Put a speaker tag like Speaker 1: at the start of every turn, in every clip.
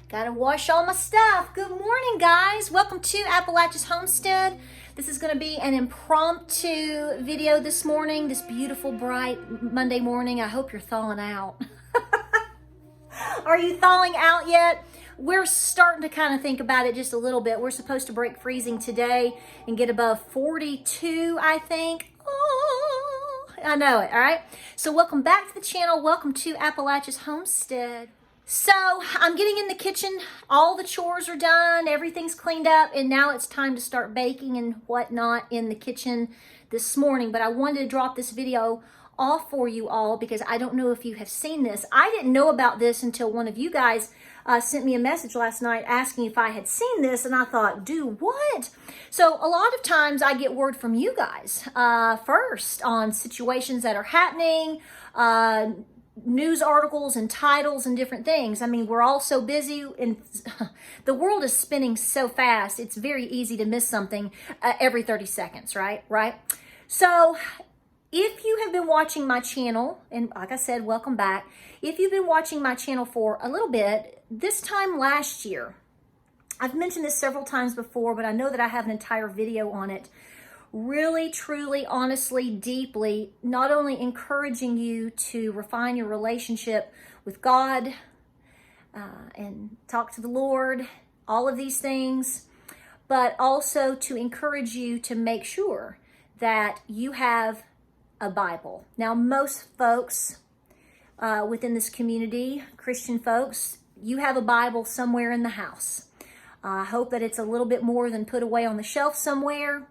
Speaker 1: Gotta wash all my stuff. Good morning, guys. Welcome to Appalachia's Homestead. This is going to be an impromptu video this morning, this beautiful, bright Monday morning. I hope you're thawing out. Are you thawing out yet? We're starting to kind of think about it just a little bit. We're supposed to break freezing today and get above 42, I think. Oh, I know it, all right? So welcome back to the channel. Welcome to Appalachia's Homestead. So I'm getting in the kitchen. All the chores are done. Everything's cleaned up. And now it's time to start baking and whatnot in the kitchen this morning. But I wanted to drop this video off for you all because I don't know if you have seen this. I didn't know about this until one of you guys sent me a message last night asking if I had seen this. And I thought, do what? So a lot of times I get word from you guys first on situations that are happening, news articles and titles and different things. I mean, we're all so busy and the world is spinning so fast. It's very easy to miss something every 30 seconds, right? So if you have been watching my channel, and like I said, welcome back. If you've been watching my channel for a little bit, this time last year, I've mentioned this several times before, but I know that I have an entire video on it. Really, truly, honestly, deeply, not only encouraging you to refine your relationship with God and talk to the Lord, all of these things, but also to encourage you to make sure that you have a Bible. Now, most folks within this community, Christian folks, you have a Bible somewhere in the house. I hope that it's a little bit more than put away on the shelf somewhere.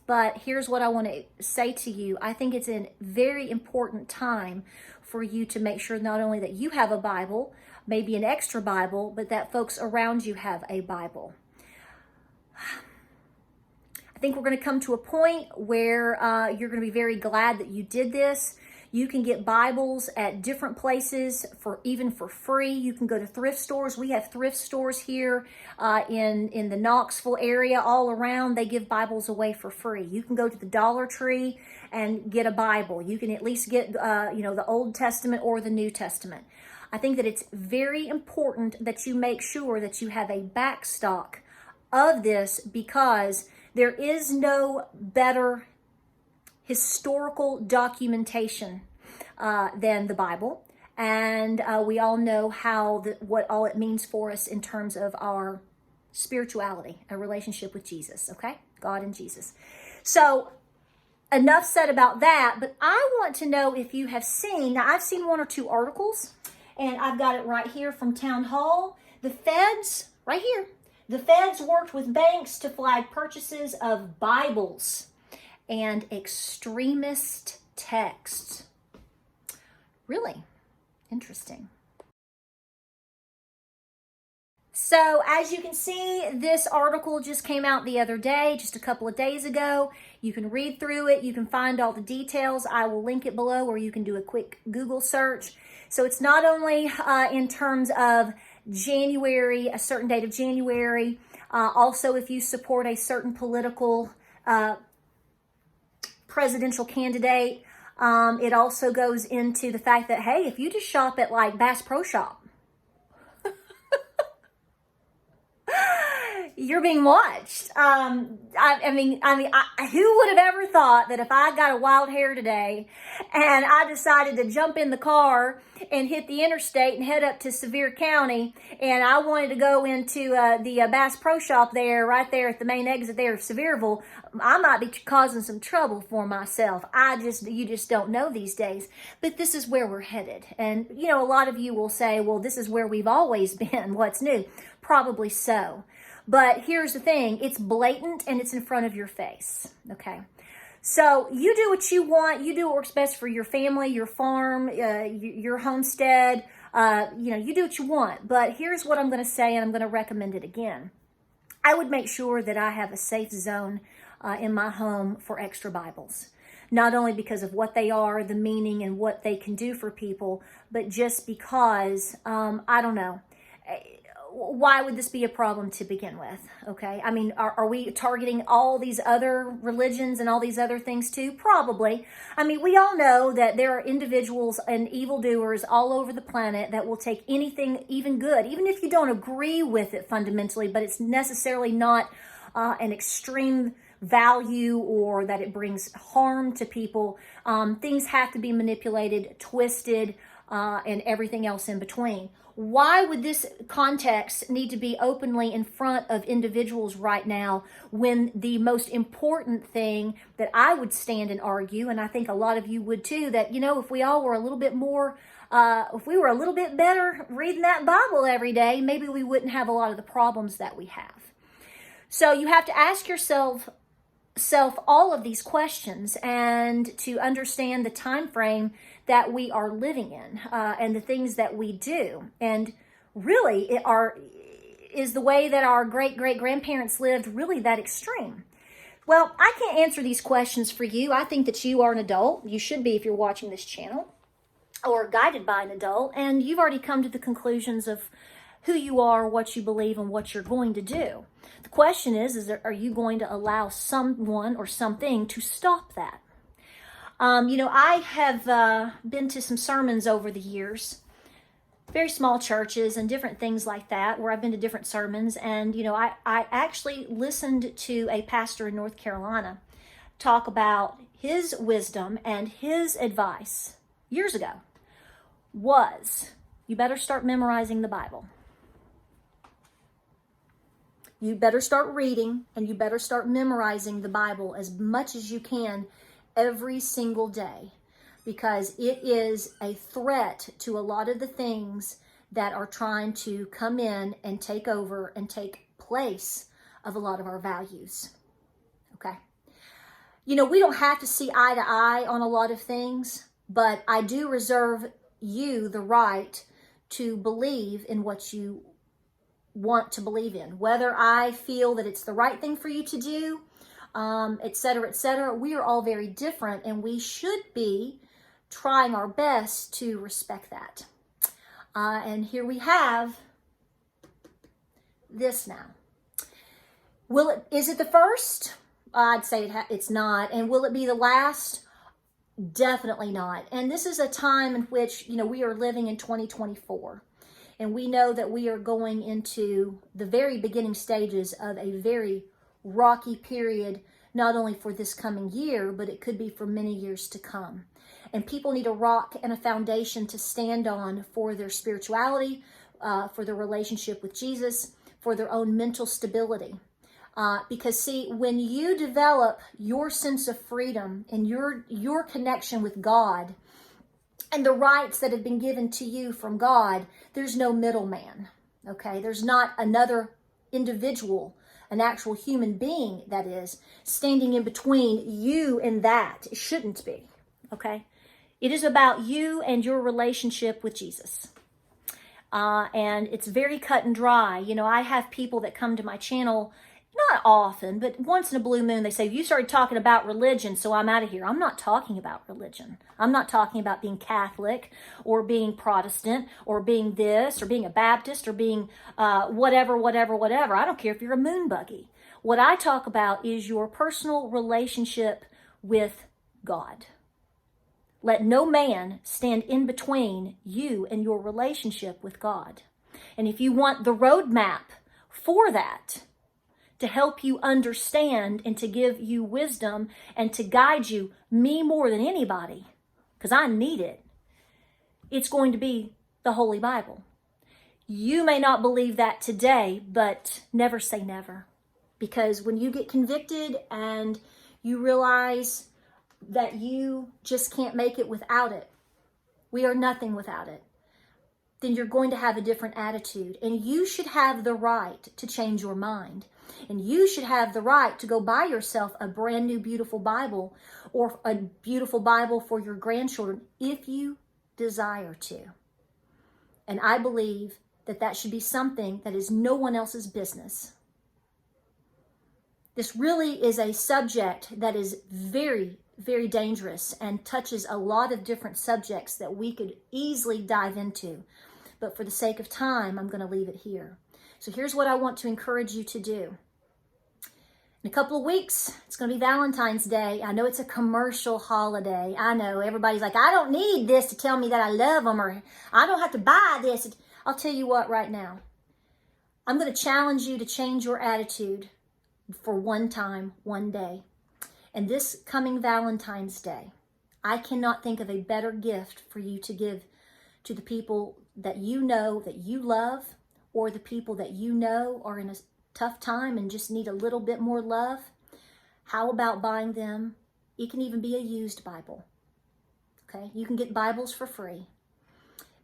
Speaker 1: But here's what I want to say to you. I think it's a very important time for you to make sure not only that you have a Bible, maybe an extra Bible, but that folks around you have a Bible. I think we're going to come to a point where you're going to be very glad that you did this. You can get Bibles at different places even for free. You can go to thrift stores. We have thrift stores here in the Knoxville area all around. They give Bibles away for free. You can go to the Dollar Tree and get a Bible. You can at least get the Old Testament or the New Testament. I think that it's very important that you make sure that you have a backstock of this because there is no better historical documentation than the Bible, and we all know what all it means for us in terms of our spirituality, a relationship with Jesus, okay? God and Jesus. So enough said about that, but I want to know if you have seen, now I've seen one or two articles, and I've got it right here from Town Hall. The feds, right here, the feds worked with banks to flag purchases of Bibles and extremist texts. Really interesting. So as you can see, this article just came out the other day, just a couple of days ago. You can read through it. You can find all the details. I will link it below, or you can do a quick Google search. So it's not only in terms of January, a certain date of January, also if you support a certain political presidential candidate. It also goes into the fact that, hey, if you just shop at like Bass Pro Shop, you're being watched. I mean, who would have ever thought that if I got a wild hair today and I decided to jump in the car and hit the interstate and head up to Sevier County, and I wanted to go into the Bass Pro Shop there, right there at the main exit there of Sevierville, I might be causing some trouble for myself. You just don't know these days. But this is where we're headed. And, a lot of you will say, well, this is where we've always been. What's new? Probably so. But here's the thing. It's blatant and it's in front of your face. Okay. So you do what you want. You do what works best for your family, your farm, your homestead. You do what you want. But here's what I'm going to say, and I'm going to recommend it again. I would make sure that I have a safe zone in my home for extra Bibles. Not only because of what they are, the meaning, and what they can do for people, but just because, I don't know. why would this be a problem to begin with? Okay, I mean, are we targeting all these other religions and all these other things too? Probably. I mean, we all know that there are individuals and evildoers all over the planet that will take anything, even good, even if you don't agree with it fundamentally, but it's necessarily not an extreme value or that it brings harm to people. Things have to be manipulated, twisted, and everything else in between. Why would this context need to be openly in front of individuals right now when the most important thing that I would stand and argue, and I think a lot of you would too, that, you know, if we all were a little bit more, if we were a little bit better reading that Bible every day, maybe we wouldn't have a lot of the problems that we have. So you have to ask yourself all of these questions and to understand the time frame that we are living in and the things that we do. And really, is the way that our great-great-grandparents lived really that extreme? Well, I can't answer these questions for you. I think that you are an adult. You should be if you're watching this channel, or guided by an adult, and you've already come to the conclusions of who you are, what you believe, and what you're going to do. The question is are you going to allow someone or something to stop that? You know, I have been to some sermons over the years, very small churches and different things like that, where I've been to different sermons. And, you know, I actually listened to a pastor in North Carolina talk about his wisdom, and his advice years ago was, you better start memorizing the Bible. You better start reading, and you better start memorizing the Bible as much as you can every single day, because it is a threat to a lot of the things that are trying to come in and take over and take place of a lot of our values. Okay. You know, we don't have to see eye to eye on a lot of things, but I do reserve you the right to believe in what you want to believe in. Whether I feel that it's the right thing for you to do, et cetera, et cetera. We are all very different, and we should be trying our best to respect that. And here we have this now. Is it the first? I'd say it's not. And will it be the last? Definitely not. And this is a time in which, you know, we are living in 2024. And we know that we are going into the very beginning stages of a very rocky period, not only for this coming year, but it could be for many years to come. And people need a rock and a foundation to stand on for their spirituality, for their relationship with Jesus, for their own mental stability. Because see, when you develop your sense of freedom and your connection with God, and the rights that have been given to you from God, there's no middleman, okay? There's not another individual, an actual human being, that is, standing in between you and that. It shouldn't be, okay? It is about you and your relationship with Jesus. And it's very cut and dry. You know, I have people that come to my channel, not often, but once in a blue moon, they say, you started talking about religion, so I'm out of here. I'm not talking about religion. I'm not talking about being Catholic or being Protestant or being this or being a Baptist or being whatever. I don't care if you're a moon buggy. What I talk about is your personal relationship with God. Let no man stand in between you and your relationship with God. And if you want the roadmap for that, to help you understand and to give you wisdom and to guide you, me more than anybody, because I need it, it's going to be the Holy Bible. You may not believe that today, but never say never. Because when you get convicted and you realize that you just can't make it without it, we are nothing without it, then you're going to have a different attitude. And you should have the right to change your mind. And you should have the right to go buy yourself a brand new beautiful Bible, or a beautiful Bible for your grandchildren if you desire to. And I believe that that should be something that is no one else's business. This really is a subject that is very, very dangerous and touches a lot of different subjects that we could easily dive into. But for the sake of time, I'm going to leave it here. So here's what I want to encourage you to do. In a couple of weeks, it's going to be Valentine's Day. I know it's a commercial holiday. I know everybody's like, I don't need this to tell me that I love them, or I don't have to buy this. I'll tell you what right now. I'm going to challenge you to change your attitude for one time, one day. And this coming Valentine's Day, I cannot think of a better gift for you to give to the people that you know that you love, or the people that you know are in a tough time and just need a little bit more love. How about buying them? It can even be a used Bible. Okay, you can get Bibles for free.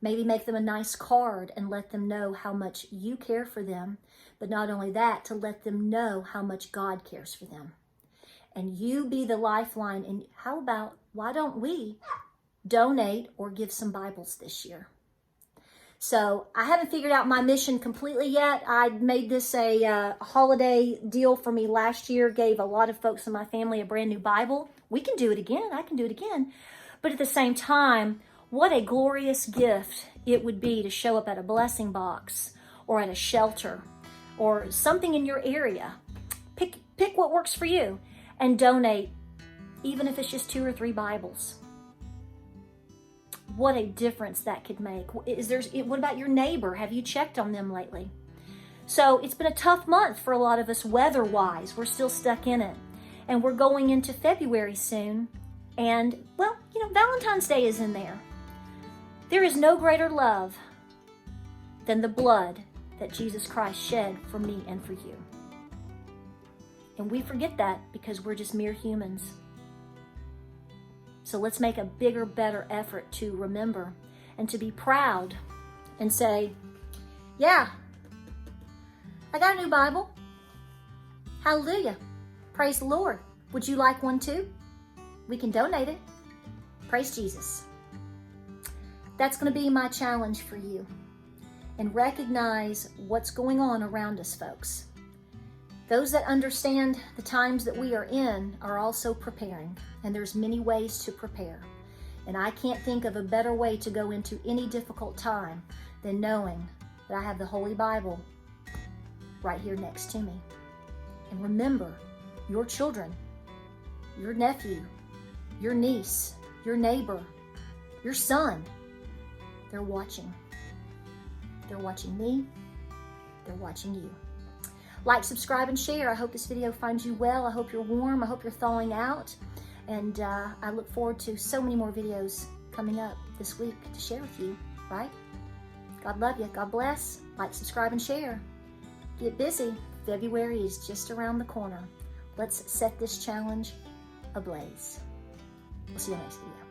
Speaker 1: Maybe make them a nice card and let them know how much you care for them. But not only that, to let them know how much God cares for them. And you be the lifeline. And how about, why don't we donate or give some Bibles this year? So I haven't figured out my mission completely yet. I made this a holiday deal for me last year, gave a lot of folks in my family a brand new Bible. We can do it again. I can do it again. But at the same time, what a glorious gift it would be to show up at a blessing box or at a shelter or something in your area. Pick what works for you and donate, even if it's just 2 or 3 Bibles. What a difference that could make. What about your neighbor? Have you checked on them lately? So it's been a tough month for a lot of us weather-wise. We're still stuck in it. And we're going into February soon. And, well, Valentine's Day is in there. There is no greater love than the blood that Jesus Christ shed for me and for you. And we forget that because we're just mere humans. So let's make a bigger, better effort to remember and to be proud and say, yeah, I got a new Bible. Hallelujah. Praise the Lord. Would you like one too? We can donate it. Praise Jesus. That's going to be my challenge for you. And recognize what's going on around us, folks. Those that understand the times that we are in are also preparing, and there's many ways to prepare. And I can't think of a better way to go into any difficult time than knowing that I have the Holy Bible right here next to me. And remember, your children, your nephew, your niece, your neighbor, your son, they're watching. They're watching me. They're watching you. Like, subscribe, and share. I hope this video finds you well. I hope you're warm. I hope you're thawing out. And I look forward to so many more videos coming up this week to share with you, right? God love you. God bless. Like, subscribe, and share. Get busy. February is just around the corner. Let's set this challenge ablaze. We'll see you next video.